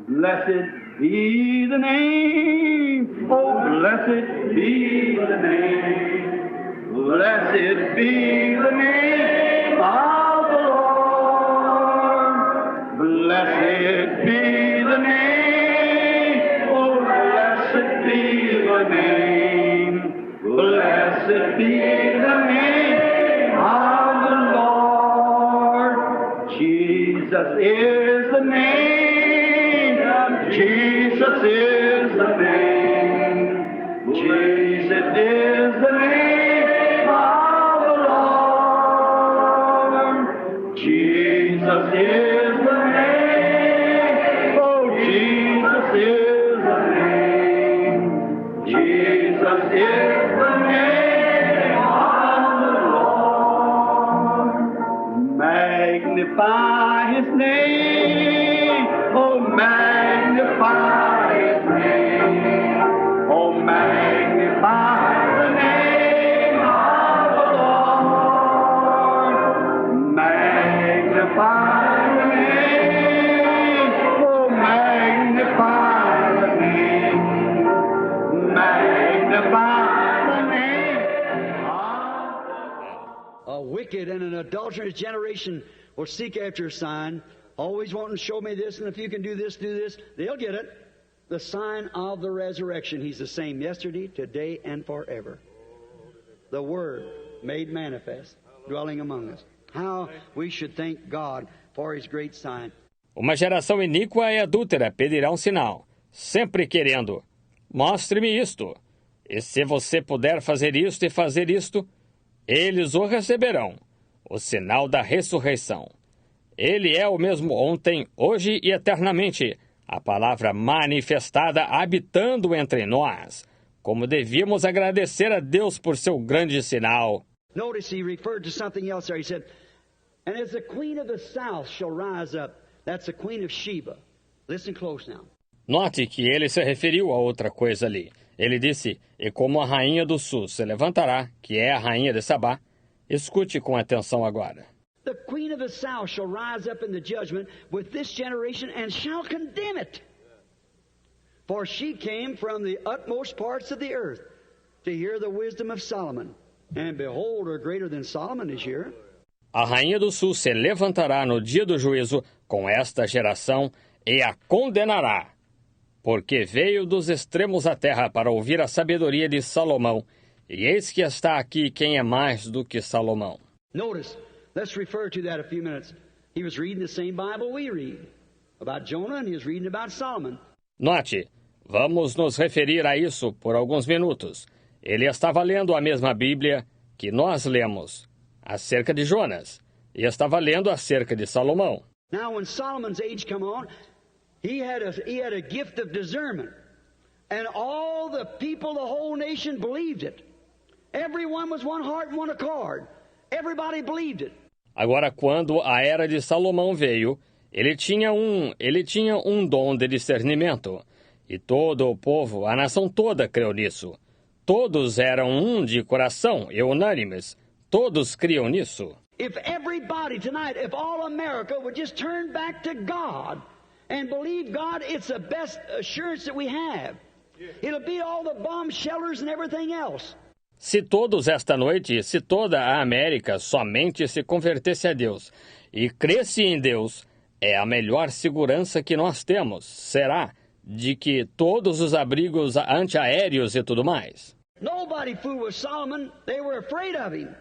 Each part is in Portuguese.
Blessed be the name, oh, blessed be the name. Blessed be the name of the Lord. Blessed be the name, oh, blessed be the name. Blessed be the name of the Lord. Jesus is the name. Jesus is the name. Jesus is the name of the Lord. Jesus is the name. Oh, Jesus is the name. Jesus is the name of the Lord. Magnify His name. Oh, magnify His name. Oh, magnify the name of the Lord. Magnify the name. Oh, magnify the name. Magnify the name of A wicked and an adulterous generation will seek after a sign, always wanting to show me this, and if you can do this, they'll get it. The sign of the resurrection. He's the same yesterday, today, and forever. The Word made manifest, dwelling among us. How we should thank God for His great sign. Uma geração iníqua e adúltera pedirá um sinal, sempre querendo: mostre-me isto. E se você puder fazer isto e fazer isto, eles o receberão, o sinal da ressurreição. Ele é o mesmo ontem, hoje e eternamente, a palavra manifestada habitando entre nós. Como devíamos agradecer a Deus por seu grande sinal. Notice he referred to something else there. He said, and as the queen of the south shall rise up, that's the queen of Sheba. Listen close now. Note que ele se referiu a outra coisa ali. Ele disse, e como a rainha do sul se levantará, que é a rainha de Sabá. Escute com atenção agora. The queen of the south shall rise up in the judgment with this generation and shall condemn it. For she came from the utmost parts of the earth to hear the wisdom of Solomon. And behold, her greater than Solomon is here. A rainha do sul se levantará no dia do juízo com esta geração e a condenará, porque veio dos extremos da terra para ouvir a sabedoria de Salomão, e eis que está aqui quem é mais do que Salomão. Notice, let's refer to that a few minutes. He was reading the same Bible we read about Jonah, and he was reading about Solomon. Note, vamos nos referir a isso por alguns minutos. Ele estava lendo a mesma Bíblia que nós lemos, acerca de Jonas, e estava lendo acerca de Salomão. Now, when Solomon's age come on, he had a gift of discernment, and all the people, the whole nation believed it. Everyone was one heart and one accord. Everybody believed it. Agora, quando a era de Salomão veio, ele tinha um dom de discernimento, e todo o povo, a nação toda creu nisso. Todos eram um de coração e unânimes. Todos criam nisso. If everybody tonight, if all America would just turn back to God and believe God, it's the best assurance that we have. It'll beat all the bomb shelters and everything else. Se todos esta noite, se toda a América somente se convertesse a Deus e cresce em Deus, é a melhor segurança que nós temos, será, de que todos os abrigos antiaéreos e tudo mais. Nobody fooled with Solomon. They were afraid of him.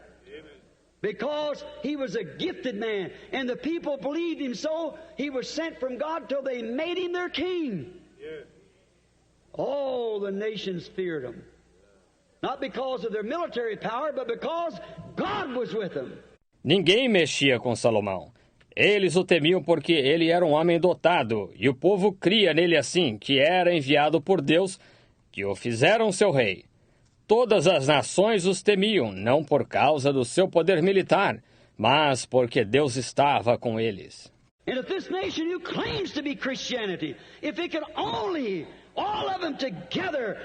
Because he was a gifted man, and the people believed him so, he was sent from God till they made him their king. All the nations feared him. Not because of their military power, but because God was with them. Ninguém mexia com Salomão. Eles o temiam porque ele era um homem dotado, e o povo cria nele assim, que era enviado por Deus, que o fizeram seu rei. Todas as nações os temiam, não por causa do seu poder militar, mas porque Deus estava com eles. And if this nation who claims to be Christianity, if it could only, all of them together,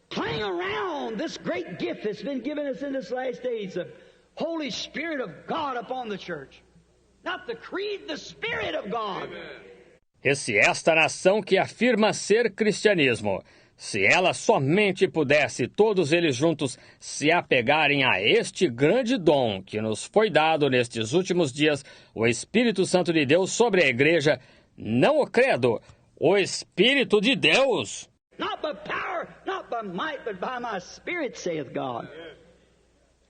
cling around this great gift that's been given us in this last days, the Holy Spirit of God upon the church. Not the creed, the Spirit of God. E se esta nação que afirma ser cristianismo, se ela somente pudesse, todos eles juntos, se apegarem a este grande dom que nos foi dado nestes últimos dias, o Espírito Santo de Deus sobre a igreja, não o credo, o Espírito de Deus. Not by power, not by might, but by my Spirit, saith God.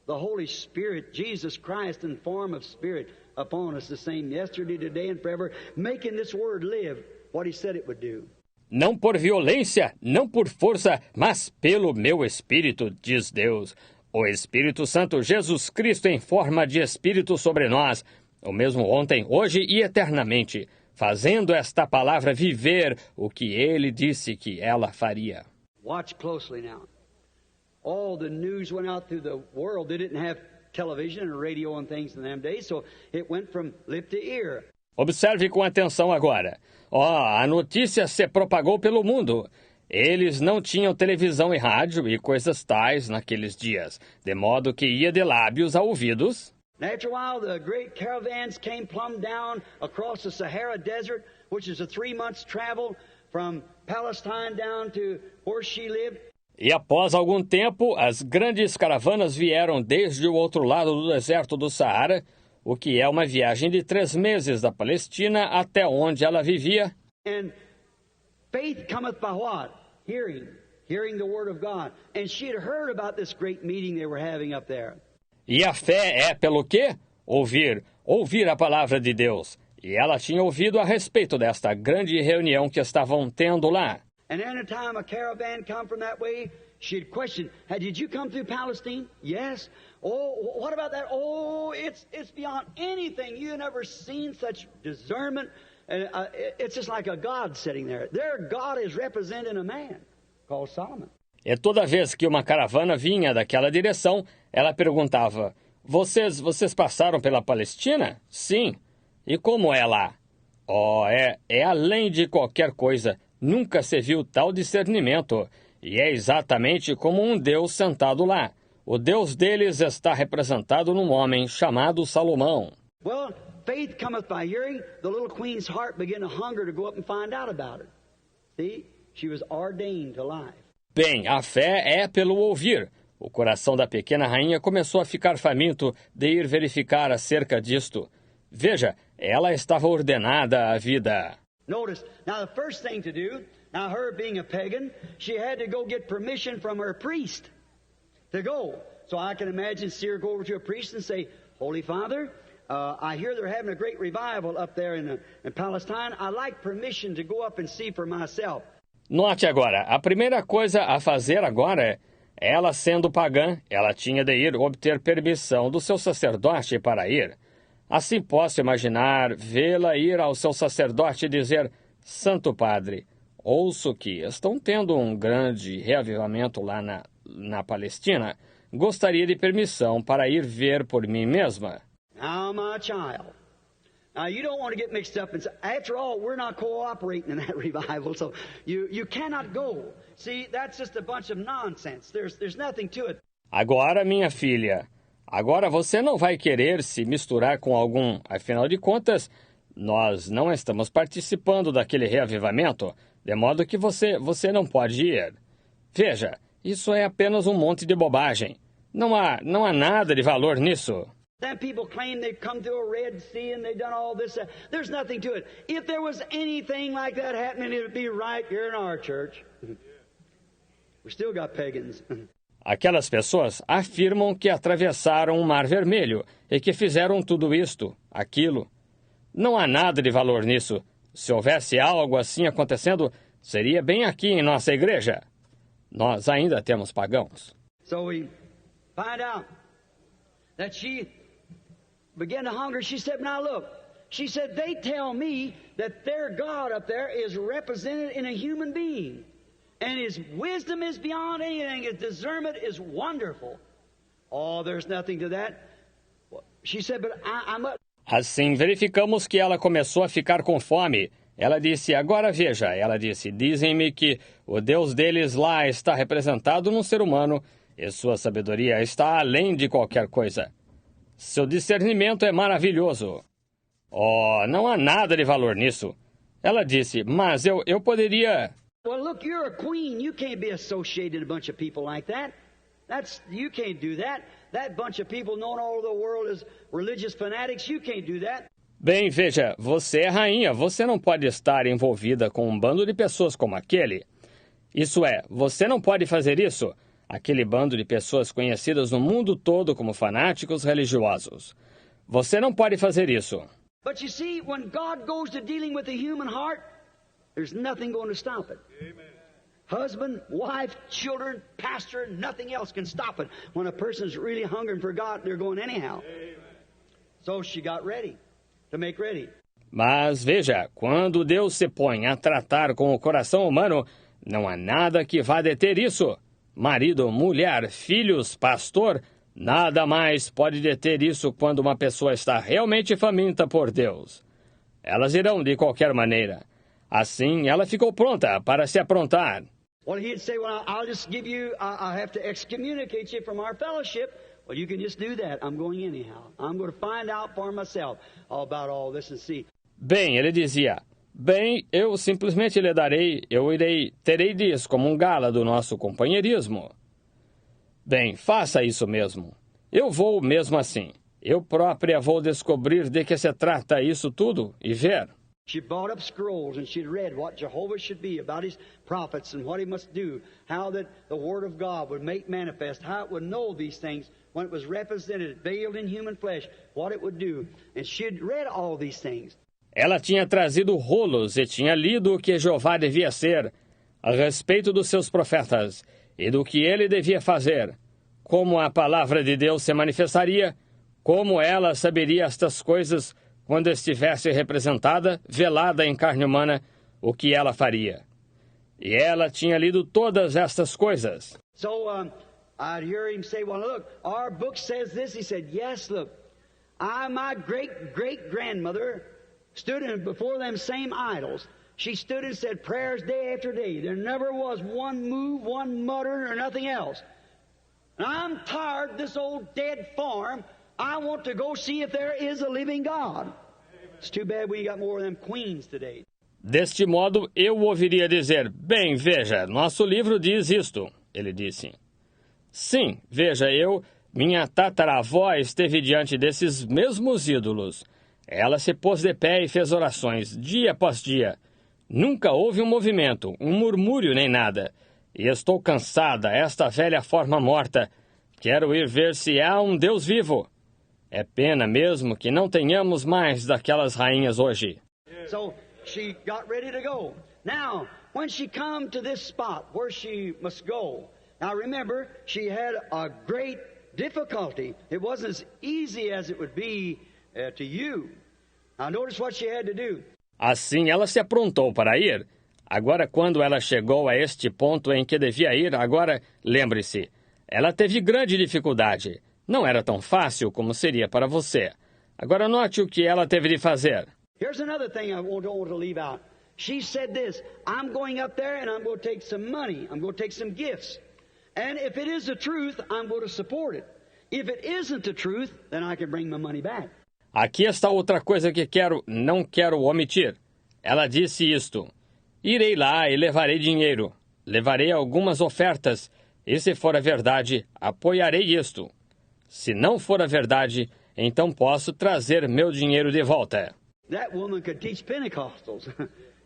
The Holy Spirit, Jesus Christ in form of Spirit, upon us the same yesterday, today, and forever, making this word live what He said it would do. Não por violência, não por força, mas pelo meu Espírito, diz Deus. O Espírito Santo, Jesus Cristo em forma de Espírito sobre nós, o mesmo ontem, hoje e eternamente, fazendo esta palavra viver o que Ele disse que ela faria. Watch closely now. All the news went out through the world. They didn't have television and radio and things in them days, so it went from lip to ear. Observe com atenção agora. A notícia se propagou pelo mundo. Eles não tinham televisão e rádio e coisas tais naqueles dias, de modo que ia de lábios a ouvidos. And after a while, the great caravans came plumb down across the Sahara Desert, which is a 3 months travel from Palestine down to where she lived. E após algum tempo, as grandes caravanas vieram desde o outro lado do deserto do Saara, o que é uma viagem de 3 meses da Palestina até onde ela vivia. And faith cometh by what? Hearing the word of God. And she had heard about this great meeting they were having up there. E a fé é pelo quê? Ouvir a palavra de Deus. E ela tinha ouvido a respeito desta grande reunião que estavam tendo lá. And any time a caravan come from that way, she'd question, "Hey, did you come through Palestine?" Yes. Oh, what about that? Oh, it's beyond anything. You've never seen such discernment. And it's just like a God sitting there. Their God is representing a man called Solomon. E toda vez que uma caravana vinha daquela direção, ela perguntava, Vocês passaram pela Palestina? Sim. E como é lá? É além de qualquer coisa. Nunca se viu tal discernimento. E é exatamente como um Deus sentado lá. O Deus deles está representado num homem chamado Salomão. Well, faith cometh by hearing. The little queen's heart began to hunger to go up and find out about it. See? She was ordained to life. Bem, a fé é pelo ouvir. O coração da pequena rainha começou a ficar faminto de ir verificar acerca disto. Veja, ela estava ordenada à vida. Notice, now the first thing to do, now her being a pagan, she had to go get permission from her priest to go. So I can imagine see her go over to a priest and say, Holy Father, I hear they're having a great revival up there in Palestine. I'd like permission to go up and see for myself. Note agora, a primeira coisa a fazer agora é, ela sendo pagã, ela tinha de ir obter permissão do seu sacerdote para ir. Assim posso imaginar vê-la ir ao seu sacerdote e dizer, Santo Padre, ouço que estão tendo um grande reavivamento lá na Palestina. Gostaria de permissão para ir ver por mim mesma. Now, my child, now you don't want to get mixed up and say, after all, we're not cooperating in that revival, so you cannot go. See, that's just a bunch of nonsense. There's nothing to it. Agora, minha filha, agora você não vai querer se misturar com algum, afinal de contas, nós não estamos participando daquele reavivamento, de modo que você não pode ir. Veja, isso é apenas um monte de bobagem. Não há nada de valor nisso. Then people claim they've come through a Red Sea and they've done all this. There's nothing to it. If there was anything like that happening, it would be right here in our church. We still got pagans. Aquelas pessoas afirmam que atravessaram o Mar Vermelho e que fizeram tudo isto, aquilo. Não há nada de valor nisso. Se houvesse algo assim acontecendo, seria bem aqui em nossa igreja. Nós ainda temos pagãos. So we find out that she began to hunger. She said, now look, she said, they tell me that their God up there is represented in a human being. And his wisdom is beyond anything. His discernment is wonderful. Oh, there's nothing to that. She said, but I'm up. Assim, verificamos que ela começou a ficar com fome. Ela disse, agora veja, ela disse, dizem-me que o Deus deles lá está representado num ser humano e sua sabedoria está além de qualquer coisa. Seu discernimento é maravilhoso. Oh, não há nada de valor nisso. Ela disse, mas eu poderia... Well, look, you're a queen. You can't be associated with a bunch of people like that. You can't do that. That bunch of people known all over the world as religious fanatics, you can't do that. Bem, veja, você é rainha, você não pode estar envolvida com um bando de pessoas como aquele. Isso é, você não pode fazer isso. Aquele bando de pessoas conhecidas no mundo todo como fanáticos religiosos. Você não pode fazer isso. But you see, when God goes to dealing with the human heart, there's nothing going to stop it. Amen. Husband, wife, children, pastor, nothing else can stop it. When a person's really hungering for God, they're going anyhow. Amen. So she got ready to make ready. Mas veja, quando Deus se põe a tratar com o coração humano, não há nada que vá deter isso. Marido, mulher, filhos, pastor, nada mais pode deter isso quando uma pessoa está realmente faminta por Deus. Elas irão de qualquer maneira. Assim, ela ficou pronta para se aprontar. Well, he'd say, well, I'll just give you, I have to excommunicate you from our fellowship. Well, you can just do that. I'm going anyhow. I'm going to find out for myself about all this and see. Bem, ele dizia, bem, eu simplesmente lhe darei, terei disso como um gala do nosso companheirismo. Bem, faça isso mesmo. Eu vou mesmo assim. Eu própria vou descobrir de que se trata isso tudo e ver. She brought up scrolls and she'd read what Jehovah should be about his prophets and what he must do, how that the word of God would make manifest, how it would know these things when it was represented, veiled in human flesh, what it would do. And she'd read all these things. Ela tinha trazido rolos e tinha lido o que Jeová devia ser, a respeito dos seus profetas, e do que ele devia fazer, como a palavra de Deus se manifestaria, como ela saberia estas coisas quando estivesse representada, velada em carne humana, o que ela faria. E ela tinha lido todas estas coisas. So I'd hear him say, well, look, our book says this. He said, yes, look, my great-great-grandmother stood before them same idols. She stood and said prayers day after day. There never was one move, one mutter, or nothing else. And I'm tired of this old dead farm. I want to go see if there is a living God. It's too bad we got more of them queens today. Deste modo, eu ouviria dizer, bem, veja, nosso livro diz isto, ele disse. Sim, veja, minha tataravó esteve diante desses mesmos ídolos. Ela se pôs de pé e fez orações, dia após dia. Nunca houve um movimento, um murmúrio nem nada. E estou cansada, esta velha forma morta. Quero ir ver se há um Deus vivo. É pena mesmo que não tenhamos mais daquelas rainhas hoje. So she got ready to go. Now, when she come to this spot where she must go, now remember, she had a great difficulty. It wasn't as easy as it would be to you. Now notice what she had to do. Assim ela se aprontou para ir. Agora, quando ela chegou a este ponto em que devia ir, agora, lembre-se, ela teve grande dificuldade. Não era tão fácil como seria para você. Agora note o que ela teve de fazer. Here's another thing I don't want to leave out. She said this, I'm going up there and I'm going to take some money. I'm going to take some gifts. And if it is the truth, I'm going to support it. If it isn't the truth, then I can bring my money back. Aqui está outra coisa que não quero omitir. Ela disse isto. Irei lá e levarei dinheiro. Levarei algumas ofertas. E se for a verdade, apoiarei isto. Se não for a verdade, então posso trazer meu dinheiro de volta. That woman could teach Pentecostals.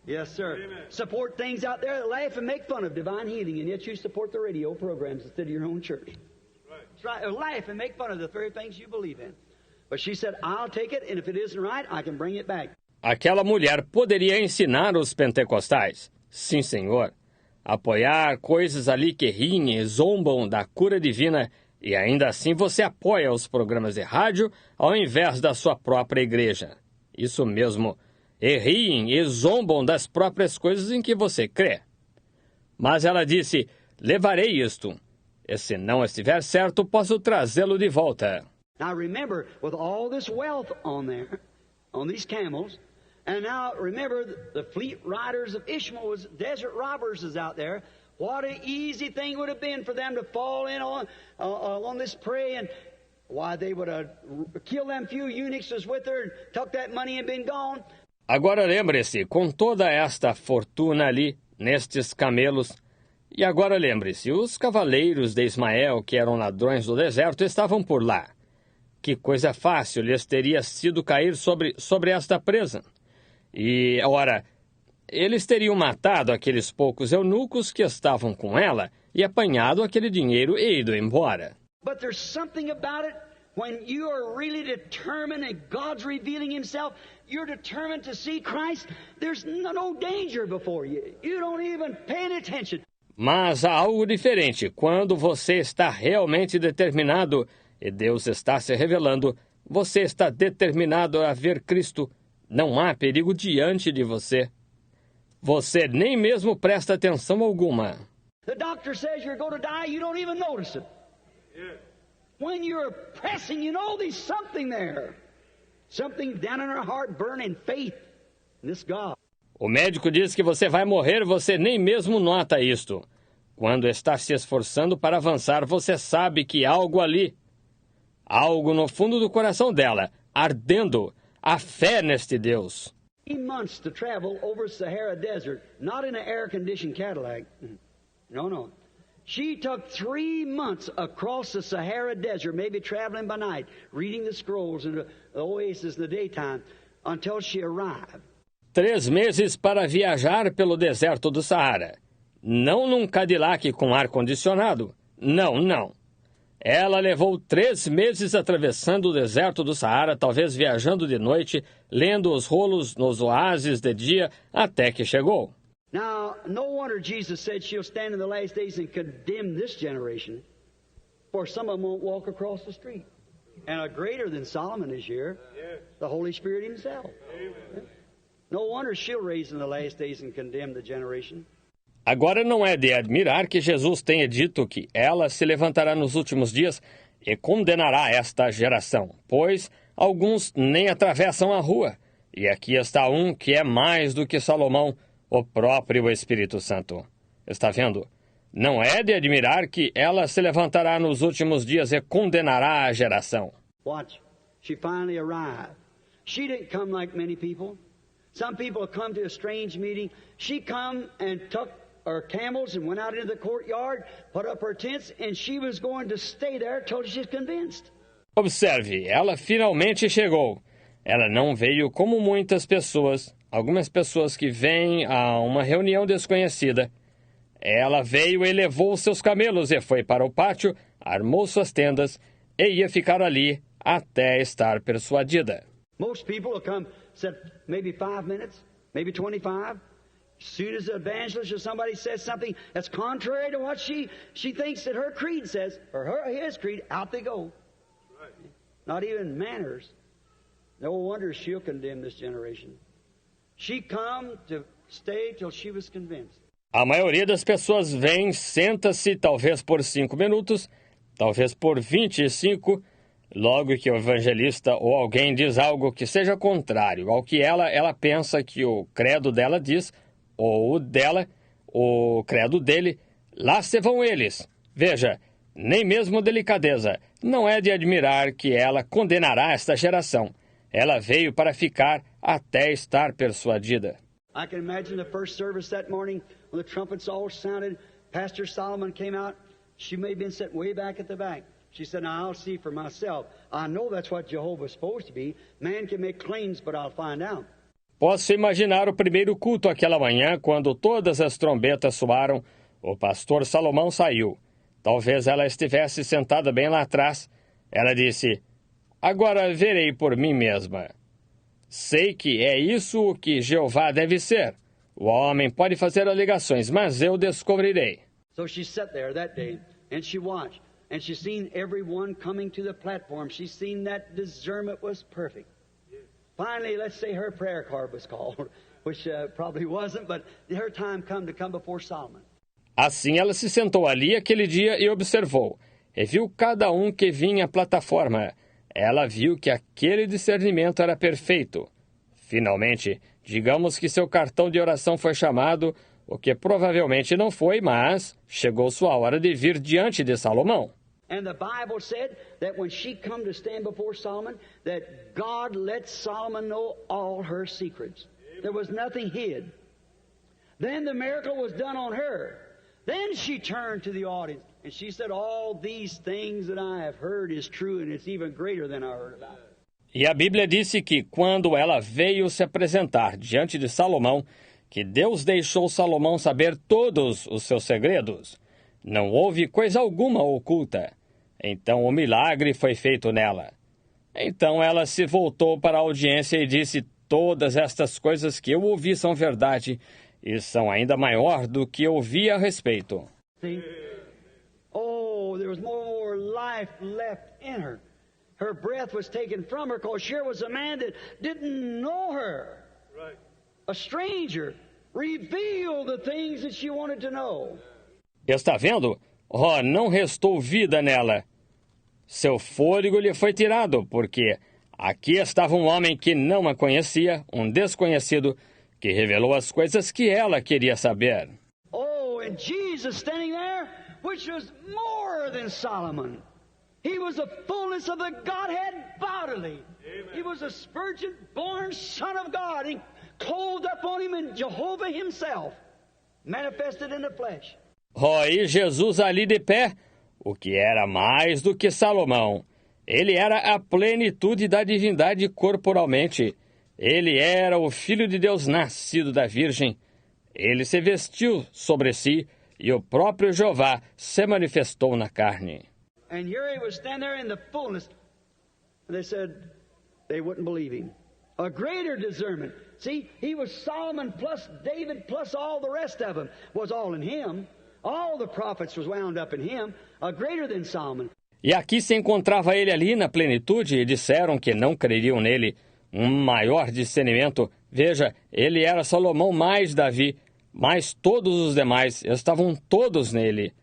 Yes, sir. Amen. Support things out there that laugh and make fun of divine healing, and yet you support the radio programs instead of your own church. Right. That's right. Laugh and make fun of the very things you believe in. But she said, I'll take it, and if it isn't right, I can bring it back. Aquela mulher poderia ensinar os pentecostais. Sim, senhor. Apoiar coisas ali que riem e zombam da cura divina, e ainda assim você apoia os programas de rádio ao invés da sua própria igreja. Isso mesmo. E riem e zombam das próprias coisas em que você crê. Mas ela disse, levarei isto. E se não estiver certo, posso trazê-lo de volta. Now remember, with all this wealth on there, on these camels, and now remember the fleet riders of Ishmael, desert robbers is out there. What an easy thing would have been for them to fall in on this prey, and why they would have killed them few eunuchs was with her and took that money and been gone. Agora lembre-se, com toda esta fortuna ali, nestes camelos, e agora lembre-se, os cavaleiros de Ismael, que eram ladrões do deserto, estavam por lá. Que coisa fácil lhes teria sido cair sobre esta presa. E, ora, eles teriam matado aqueles poucos eunucos que estavam com ela e apanhado aquele dinheiro e ido embora. But there's something about it when you are really determined and God's revealing Himself, you're determined to see Christ, there's no danger before you. You don't even pay any attention. Mas há algo diferente. Quando você está realmente determinado e Deus está se revelando, você está determinado a ver Cristo. Não há perigo diante de você. Você nem mesmo presta atenção alguma. The doctor says you're going to die, you don't even notice it. When you're pressing, you know there's something there. Something down in our heart burning faith in this God. O médico diz que você vai morrer, você nem mesmo nota isto. Quando está se esforçando para avançar, você sabe que há algo ali. Algo no fundo do coração dela, ardendo, a fé neste Deus. 3 months to travel over the Sahara Desert, not in an air-conditioned Cadillac. No. She took 3 months across the Sahara Desert, maybe traveling by night, reading the scrolls in the oasis in the daytime, until she arrived. 3 meses para viajar pelo deserto do Saara. Não num Cadillac com ar-condicionado. Não. Ela levou 3 meses atravessando o deserto do Saara, talvez viajando de noite, lendo os rolos nos oásis de dia, até que chegou. Now, no wonder Jesus said she'll stand in the last days and condemn this generation, for some of them won't walk across the street. And a greater than Solomon is here, the Holy Spirit Himself. No wonder she'll raise in the last days and condemn the generation. Agora não é de admirar que Jesus tenha dito que ela se levantará nos últimos dias e condenará esta geração, pois alguns nem atravessam a rua. E aqui está um que é mais do que Salomão, o próprio Espírito Santo. Está vendo? Não é de admirar que ela se levantará nos últimos dias e condenará a geração. Watch. She finally arrived. She didn't come like many people. Some people come to a strange meeting. She come and took her camels and went out into the courtyard, put up her tents, and she was going to stay there till she's convinced. Observe, ela finalmente chegou. Ela não veio como muitas pessoas, algumas pessoas que vêm a uma reunião desconhecida. Ela veio e levou seus camelos e foi para o pátio, armou suas tendas e ia ficar ali até estar persuadida. Most people will come, said maybe 5 minutes, maybe 25. As soon as the evangelist or somebody says something that's contrary to what she thinks that her creed says, or his creed, out they go. Right. Not even manners. No wonder she'll condemn this generation. She come to stay till she was convinced. A maioria das pessoas vem, senta-se talvez por 5 minutos, talvez por 25, logo que o evangelista ou alguém diz algo que seja contrário ao que ela pensa que o credo dela diz, ou o dela, o credo dele, lá se vão eles. Veja, nem mesmo delicadeza. Não é de admirar que ela condenará esta geração. Ela veio para ficar até estar persuadida. I can imagine the first service that morning when the trumpets all sounded. Pastor Solomon came out. She may have been sitting way back at the back. She said, now I'll see for myself. I know that's what Jehovah's supposed to be. Man can make claims, but I'll find out. Posso imaginar o primeiro culto aquela manhã, quando todas as trombetas soaram, o pastor Salomão saiu. Talvez ela estivesse sentada bem lá atrás. Ela disse, agora verei por mim mesma. Sei que é isso o que Jeová deve ser. O homem pode fazer alegações, mas eu descobrirei. So she sat there that day, and she watched, and she seen everyone coming to the platform. She seen that discernment was perfect. Finally, let's say her prayer card was called, which probably wasn't, but her time come to come before Solomon. Assim ela se sentou ali aquele dia e observou. E viu cada um que vinha à plataforma. Ela viu que aquele discernimento era perfeito. Finalmente, digamos que seu cartão de oração foi chamado, o que provavelmente não foi, mas chegou sua hora de vir diante de Salomão. And the Bible said that when she come to stand before Solomon, that God let Solomon know all her secrets. There was nothing hid. Then the miracle was done on her. Then she turned to the audience and she said, all these things that I have heard is true and it's even greater than I heard about. E a Bíblia disse que quando ela veio se apresentar diante de Salomão, que Deus deixou Salomão saber todos os seus segredos. Não houve coisa alguma oculta. Então o milagre foi feito nela. Então ela se voltou para a audiência e disse, todas estas coisas que eu ouvi são verdade e são ainda maior do que eu ouvi a respeito. See? Oh, there was more life left in her. Her breath was taken from her because here was a man that didn't know her. Right. A stranger revealed the things that she wanted to know. Está vendo? Oh, não restou vida nela. Seu fôlego lhe foi tirado, porque aqui estava um homem que não a conhecia, um desconhecido, que revelou as coisas que ela queria saber. Oh, and Jesus standing there, which was more than Solomon. He was the fullness of the Godhead bodily. Amen. He was a virgin-born Son of God. He clothed upon him in Jehovah himself, manifested in the flesh. Oh, e Jesus ali de pé, o que era mais do que Salomão. Ele era a plenitude da divindade corporalmente. Ele era o Filho de Deus nascido da Virgem. Ele se vestiu sobre si e o próprio Jeová se manifestou na carne. And here he was standing there in the fullness. And they said they wouldn't believe him. A greater discernment. See, he was Solomon plus David plus all the rest of them was all in him. All the prophets was wound up in him. A greater than Solomon. E aqui se encontrava ele ali na plenitude e disseram que não creriam nele. Um maior discernimento. Veja, ele era Salomão mais Davi, mas todos os demais estavam todos nele.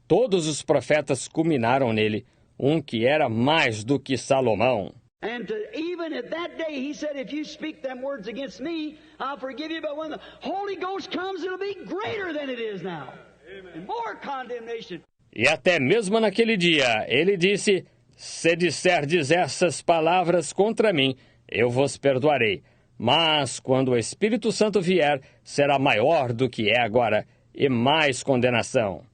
Todos os profetas culminaram nele, um que era mais do que Salomão. And even at that day, he said, if you speak them words against me, I'll forgive you. But when the Holy Ghost comes, it'll be greater than it is now. Amen. And more condemnation. E até mesmo naquele dia, ele disse, se disserdes essas palavras contra mim, eu vos perdoarei. Mas quando o Espírito Santo vier, será maior do que é agora, e mais condenação.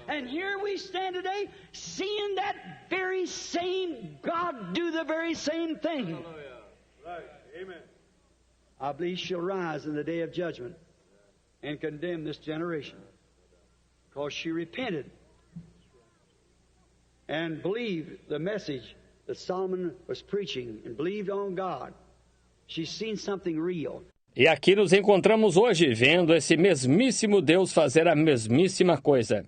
And here we stand today, seeing that very same God do the very same thing. Right. Amen. I believe she'll rise in the day of judgment and condemn this generation. Because she repented and believed the message that Solomon was preaching and believed on God. She's seen something real. E aqui nos encontramos hoje, vendo esse mesmíssimo Deus fazer a mesmíssima coisa.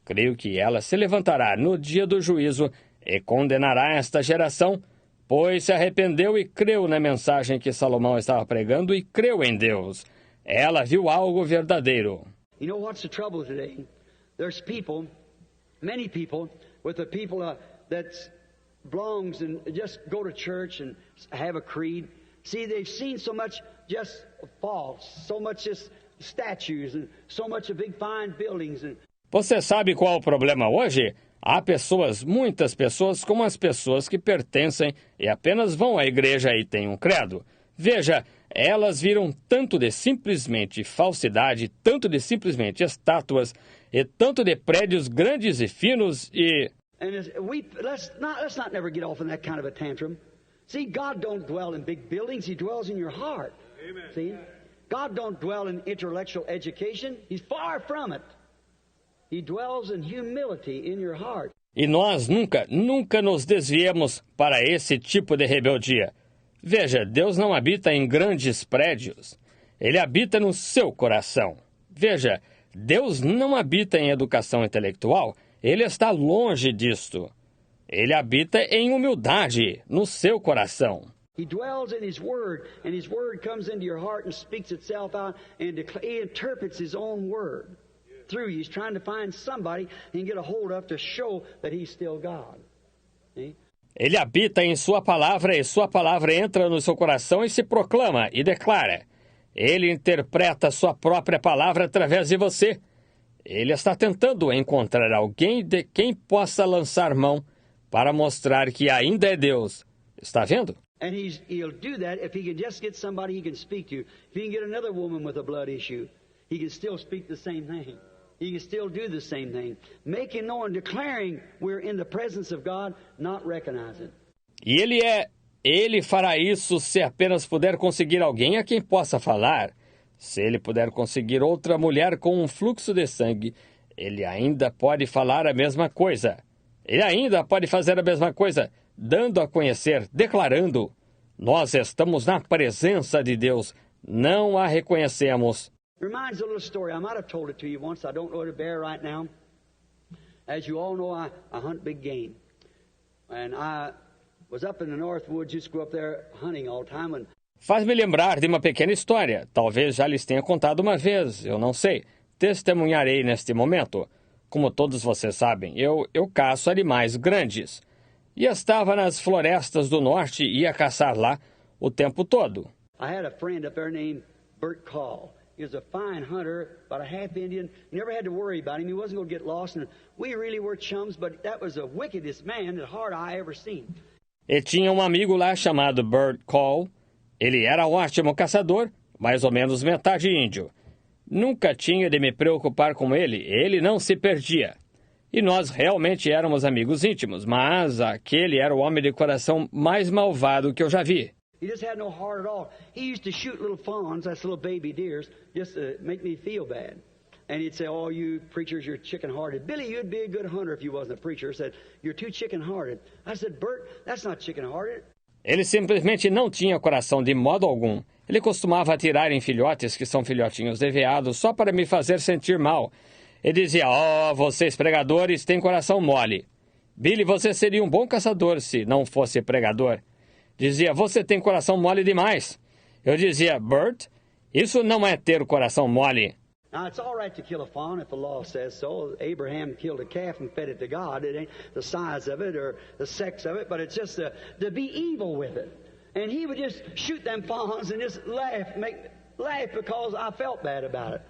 Creio que ela se levantará no dia do juízo e condenará esta geração, pois se arrependeu e creu na mensagem que Salomão estava pregando e creu em Deus. Ela viu algo verdadeiro. You know what's the trouble today? There's people, many people, with the people that belongs and just go to church and have a creed. See, they've seen so much just false, so much just statues and so much of big fine buildings. And Você sabe qual é o problema hoje? Há pessoas, muitas pessoas, como as pessoas que pertencem e apenas vão à igreja e têm um credo. Veja, elas viram tanto de simplesmente falsidade, tanto de simplesmente estátuas, e tanto de prédios grandes e finos e... And let's not never get off in that kind of a tantrum. See, God don't dwell in big buildings. He dwells in your heart. Amen. See? God don't dwell in intellectual education. He's far from it. He dwells in humility in your heart. E nós nunca nos desviemos para esse tipo de rebeldia. Veja, Deus não habita em grandes prédios. Ele habita no seu coração. Veja, Deus não habita em educação intelectual. Ele está longe disto. Ele habita em humildade, no seu coração. He dwells in His Word, and His Word comes into your heart and speaks itself out, and He interprets His own Word through you. He's trying to find somebody He can get a hold of to show that He's still God. See? Ele habita em sua palavra e sua palavra entra no seu coração e se proclama e declara. Ele interpreta sua própria palavra através de você. Ele está tentando encontrar alguém de quem possa lançar mão para mostrar que ainda é Deus. Está vendo? And he'll do that if he can just get somebody he can speak to. If he can get another woman with a blood issue, he can still speak the same thing. He can still do the same thing. Making known, declaring we're in the presence of God, not recognizing. E ele fará isso se apenas puder conseguir alguém a quem possa falar. Se ele puder conseguir outra mulher com um fluxo de sangue, ele ainda pode falar a mesma coisa. Ele ainda pode fazer a mesma coisa, dando a conhecer, declarando: nós estamos na presença de Deus, não a reconhecemos. Reminds a little story. I might have told it to you once. I don't know it to bear right now. As you all know, I hunt big game. And I was up in the North Woods, used to go up there hunting all the time. Faz-me lembrar de uma pequena história. Talvez já lhes tenha contado uma vez, eu não sei. Testemunharei neste momento. Como todos vocês sabem, eu caço animais grandes. E estava nas florestas do norte e ia caçar lá o tempo todo. I had a friend up there named Bert Call. He was a fine hunter, about a half Indian. You never had to worry about him. He wasn't going to get lost. And we really were chums, but that was the wickedest man that hard I ever seen. E tinha um amigo lá chamado Bert Call. Ele era um ótimo caçador, mais ou menos metade índio. Nunca tinha de me preocupar com ele, ele não se perdia. E nós realmente éramos amigos íntimos, mas aquele era o homem de coração mais malvado que eu já vi. He just had no heart at all. He used to shoot little fawns, that's little baby deers, just to make me feel bad. And he'd say, oh, you preachers, you're chicken-hearted. Billy, you'd be a good hunter if you wasn't a preacher. He said, you're too chicken-hearted. I said, Bert, that's not chicken-hearted. Ele simplesmente não tinha coração de modo algum. Ele costumava atirar em filhotes que são filhotinhos de veado só para me fazer sentir mal. Ele dizia, oh, vocês pregadores têm coração mole. Billy, você seria um bom caçador se não fosse pregador. Dizia, você tem coração mole demais. Eu dizia, Bert, isso não é ter coração mole. Now, it's all right to kill a fawn if the law says so. Abraham killed a calf and fed it to God. It ain't the size of it or the sex of it, but it's just to be evil with it. And he would just shoot them fawns and just laugh because I felt bad about it.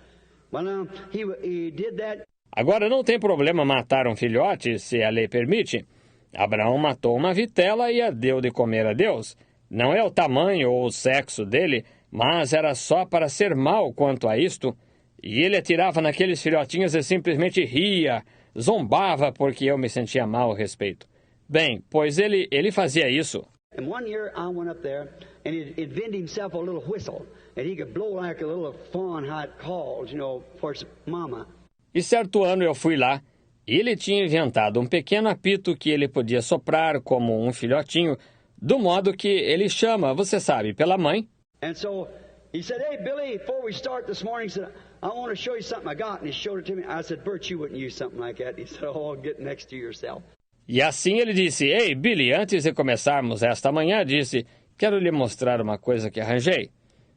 Well, he did that. Agora não tem problema matar um filhote, se a lei permite. Abraão matou uma vitela e a deu de comer a Deus. Não é o tamanho ou o sexo dele, mas era só para ser mau quanto a isto. E ele atirava naqueles filhotinhos e simplesmente ria, zombava porque eu me sentia mal a respeito. Bem, pois ele fazia isso. And one year I went up there and he'd invent himself a little whistle and he could blow like a little fawn how it calls, for its mama. E certo ano eu fui lá e ele tinha inventado um pequeno apito que ele podia soprar como um filhotinho, do modo que ele chama, você sabe, pela mãe. And so he said, hey, Billy, before we start this morning, he said, I want to show you something I got. And he showed it to me. I said, Bert, you wouldn't use something like that. He said, oh, get next to yourself. E assim ele disse, ei, Billy, antes de começarmos esta manhã, disse, quero lhe mostrar uma coisa que arranjei.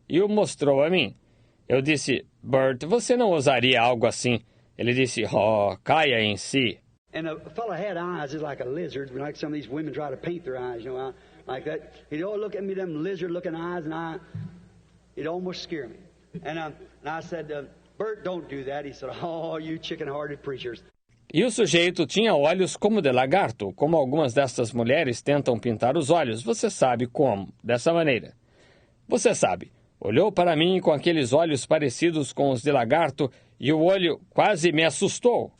E o mostrou a mim. Eu disse, Bert, você não usaria algo assim? Ele disse, oh, caia em si. And the fellow had eyes just like a lizard, like some of these women try to paint their eyes, like that. He'd always look at me, them lizard-looking eyes, and it'd almost scare me. And I said, Bert, don't do that. He said, oh, you chicken-hearted preachers. E o sujeito tinha olhos como de lagarto, como algumas destas mulheres tentam pintar os olhos. Você sabe como, dessa maneira. Você sabe, olhou para mim com aqueles olhos parecidos com os de lagarto e o olho quase me assustou.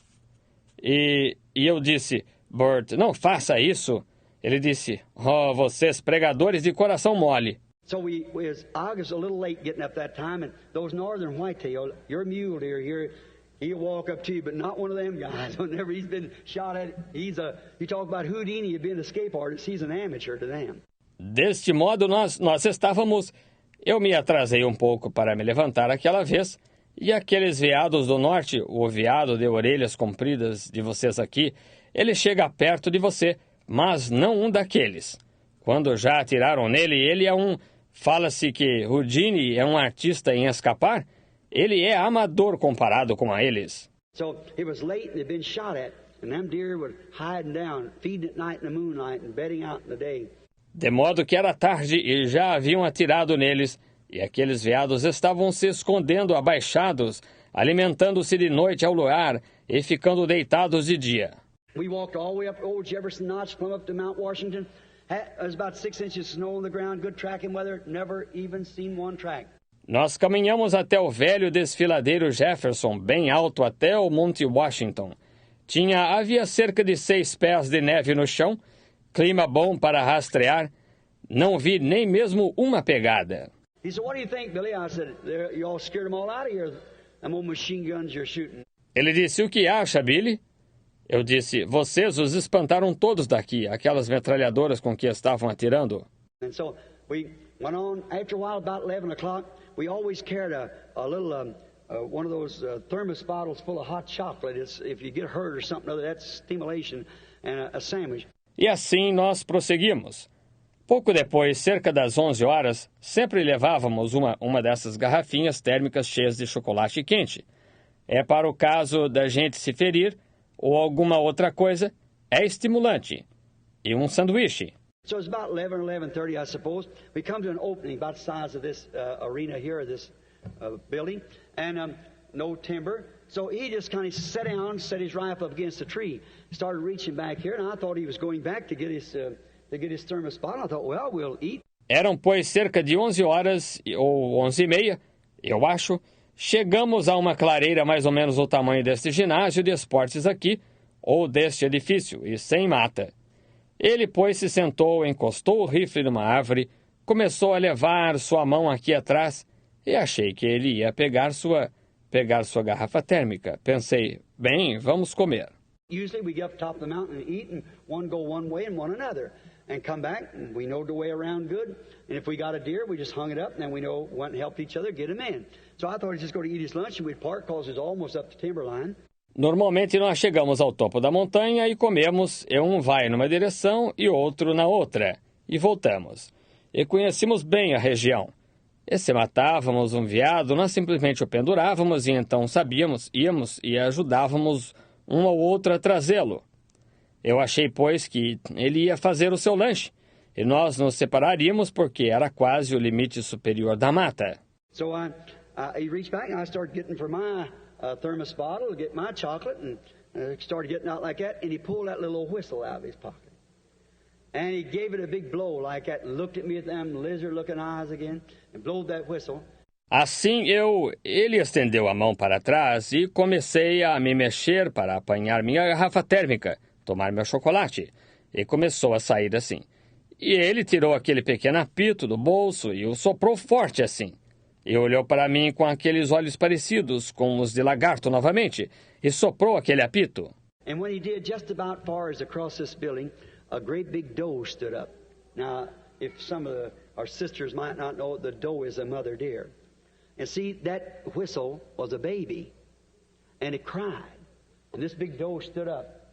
E eu disse, Bert, não faça isso. Ele disse, oh, vocês pregadores de coração mole. So I was a little late getting up that time, and those northern whitetail, your mule deer here, he'll walk up to you, but not one of them guys. Whenever he's been shot at, you talk about Houdini, you've been an escape artist, he's an amateur to them. Deste modo, nós estávamos... Eu me atrasei um pouco para me levantar aquela vez, e aqueles veados do norte, o veado de orelhas compridas de vocês aqui, ele chega perto de você, mas não um daqueles. Quando já atiraram nele, ele é um... Fala-se que Houdini é um artista em escapar. Ele é amador comparado com a eles. So it was late and they'd been shot at, and them deer were hiding down, feeding at night in the moonlight and bedding out in the day. De modo que era tarde e já haviam atirado neles, e aqueles veados estavam se escondendo abaixados, alimentando-se de noite ao luar e ficando deitados de dia. We walked all the way up Old Jefferson Notch, from up to Mount Washington. There's about 6 inches of snow on the ground, good tracking weather, never even seen one track. Nós caminhamos até o velho desfiladeiro Jefferson, bem alto até o Monte Washington. Havia cerca de 6 pés de neve no chão, clima bom para rastrear. Não vi nem mesmo uma pegada. He said, "What do you think, Billy?" I said, "You all scared them all out of here. Them old machine guns you're shooting." Ele disse, o que acha, Billy? Eu disse, vocês os espantaram todos daqui, aquelas metralhadoras com que estavam atirando. And so we went on. After a while, about 11 o'clock, we always carried a little one of those thermos bottles full of hot chocolate. If you get hurt or something other, that's stimulation, and a sandwich. E assim nós prosseguimos. Pouco depois, cerca das 11 horas, sempre levávamos uma dessas garrafinhas térmicas cheias de chocolate quente. É para o caso da gente se ferir ou alguma outra coisa, é estimulante. E um sanduíche. So it's about 11:30, I suppose. We come to an opening about the size of this arena here, this building, and no timber. So he just kind of sat down, set his rifle up against a tree, started reaching back here, and I thought he was going back to get his thermos bottle. I thought, well, we'll eat. Eram, pois, cerca de 11 horas ou 11h30, eu acho. Chegamos a uma clareira mais ou menos do tamanho deste ginásio de esportes aqui, ou deste edifício, e sem mata. Ele, pois, se sentou, encostou o rifle numa árvore, começou a levar sua mão aqui atrás, e achei que ele ia pegar sua garrafa térmica. Pensei, bem, vamos comer. Usually we get up top of the mountain and eat, and one go one way and one another, and come back, and we know the way around good. And if we got a deer, we just hung it up, and then we know went and helped each other get him in. So I thought he'd just go to eat his lunch, and we'd park because it's almost up to timberline. Normalmente nós chegamos ao topo da montanha e comemos, um vai numa direção e outro na outra, e voltamos. E conhecemos bem a região. E se matávamos um veado, nós simplesmente o pendurávamos e então sabíamos, íamos e ajudávamos um ao outro a trazê-lo. Eu achei, pois, que ele ia fazer o seu lanche, e nós nos separaríamos porque era quase o limite superior da mata. So he reached back and I started getting for my thermos bottle to get my chocolate, and started getting out like that, and he pulled that little whistle out of his pocket. And he gave it a big blow like that, and looked at me with them lizard-looking eyes again, and blowed that whistle. Assim ele estendeu a mão para trás e comecei a me mexer para apanhar minha garrafa térmica, tomar meu chocolate, e começou a sair assim. E ele tirou aquele pequeno apito do bolso e o soprou forte assim. E olhou para mim com aqueles olhos parecidos com os de lagarto novamente, e soprou aquele apito. And when he did, just about far as across this building, a great big doe stood up. Now, if some of our sisters might not know, the doe is a mother deer. And see, that whistle was a baby, and it cried. And this big doe stood up.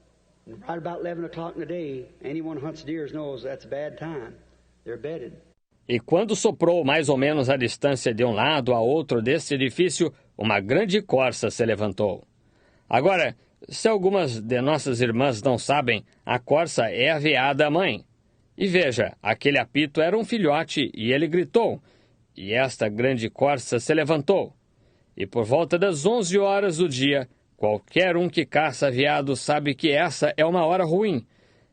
And right about 11 o'clock in the day, anyone who hunts deers knows that's a bad time. They're bedded. E quando soprou mais ou menos a distância de um lado a outro desse edifício, uma grande corça se levantou. Agora, se algumas de nossas irmãs não sabem, a corça é a veada-mãe. E veja, aquele apito era um filhote e ele gritou. E esta grande corça se levantou. E por volta das 11 horas do dia, qualquer um que caça veado sabe que essa é uma hora ruim.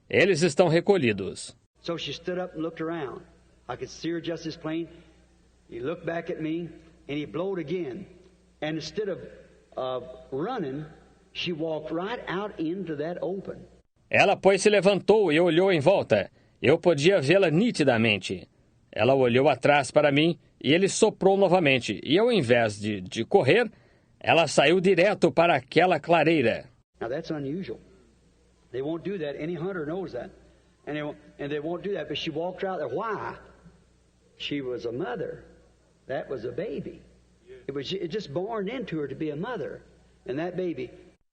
Eles estão recolhidos. So she stood up and looked around. I could see her just as plain. He looked back at me, and he blowed again. And instead of running, she walked right out into that open. Ela, pois, se levantou e olhou em volta. Eu podia vê-la nitidamente. Ela olhou atrás para mim e ele soprou novamente. E ao invés de correr, ela saiu direto para aquela clareira. Now that's unusual. They won't do that. Any hunter knows that. And they won't do that. But she walked out there. Why? She was a mother. That was a baby. It just born into her to be a mother. And that baby.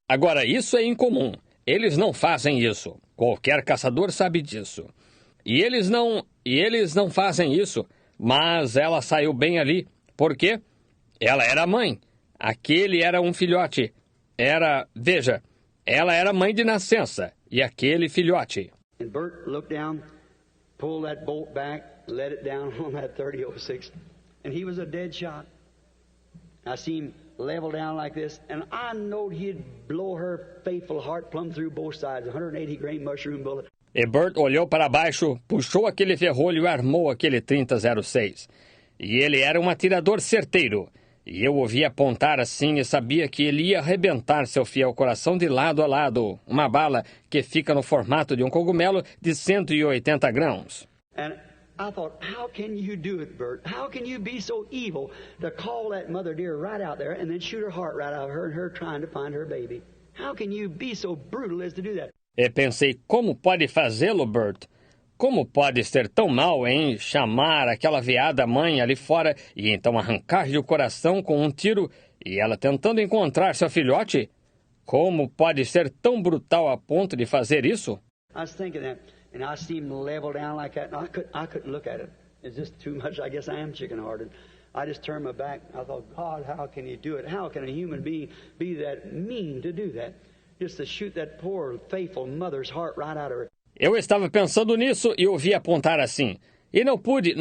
Agora, isso é incomum. Eles não fazem isso. Qualquer caçador sabe disso. E eles não fazem isso. Mas ela saiu bem ali. Por quê? Ela era mãe. Aquele era um filhote. Veja, ela era mãe de nascença. E aquele filhote. And Bert looked down, pulled that bolt back, let it down on that 30-06, and he was a dead shot. I seen him level down like this, and I knowed he'd blow her faithful heart plumb through both sides, 180-grain mushroom bullet. E Bert olhou para baixo, puxou aquele ferrolho e armou aquele 30-06. E ele era um atirador certeiro. E eu o vi apontar assim e sabia que ele ia arrebentar seu fiel coração de lado a lado. Uma bala que fica no formato de um cogumelo de 180 grãos. And I thought, how can you do it, Bert? How can you be so evil to call that mother dear right out there and then shoot her heart right out of her and her trying to find her baby? How can you be so brutal as to do that? E pensei, como pode fazê-lo, Bert? Como pode ser tão mal em chamar aquela veada mãe ali fora e então arrancar-lhe o coração com um tiro e ela tentando encontrar seu filhote? Como pode ser tão brutal a ponto de fazer isso? I was thinking that, and I see him level down like that, and I couldn't look at it. It's just too much. I guess I am chicken-hearted. I just turned my back. I thought, God, how can you do it? How can a human being be that mean to do that? Just to shoot that poor, faithful mother's heart right out of her. Eu estava pensando nisso e ouvi apontar assim. E não pude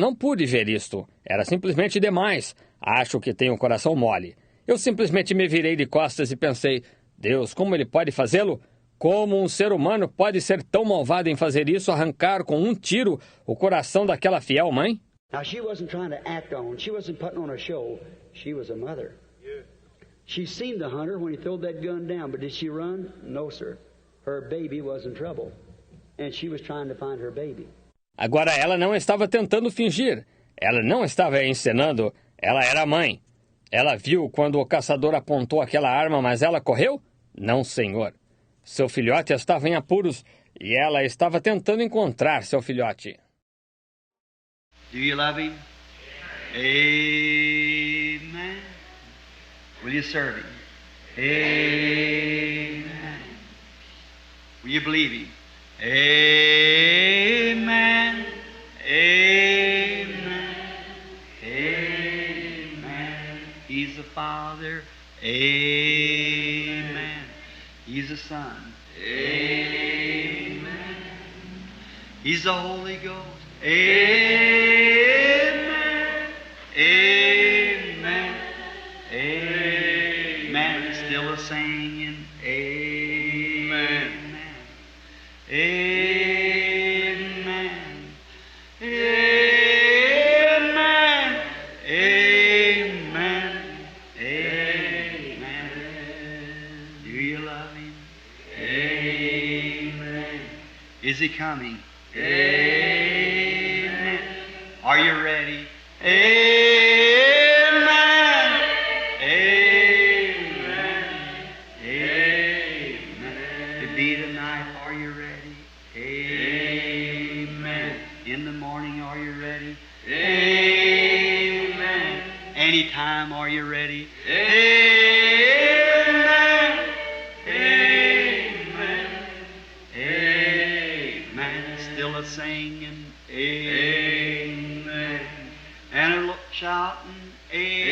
ver isto. Era simplesmente demais. Acho que tenho o coração mole. Eu simplesmente me virei de costas e pensei, Deus, como ele pode fazê-lo? Como um ser humano pode ser tão malvado em fazer isso, arrancar com um tiro o coração daquela fiel mãe? Now, she wasn't trying to act on. She wasn't putting on a show. She was a mother. She seen the hunter when he threw that gun down, but did she run? No, sir. Her baby was in trouble, and she was trying to find her baby. Agora, ela não estava tentando fingir. Ela não estava encenando. Ela era a mãe. Ela viu quando o caçador apontou aquela arma, mas ela correu? Não, senhor. Seu filhote estava em apuros e ela estava tentando encontrar seu filhote. Do you love him? Amen. Will you serve him? Amen. Will you believe him? Amen. Amen. Amen. He's the Father. Amen. He's the Son. Amen. He's the Holy Ghost. Amen. Amen. Amen. Still a singing. Amen. Amen. Amen. Amen. Amen. Do you love him? Amen. Is he coming? Amen. Are you ready? Amen. Amen. Amen. To be tonight, are you ready? Amen. In the morning, are you ready? Amen. Anytime, are you ready? Amen. Amen. Amen. Still a singing. Amen. And a shouting. Amen.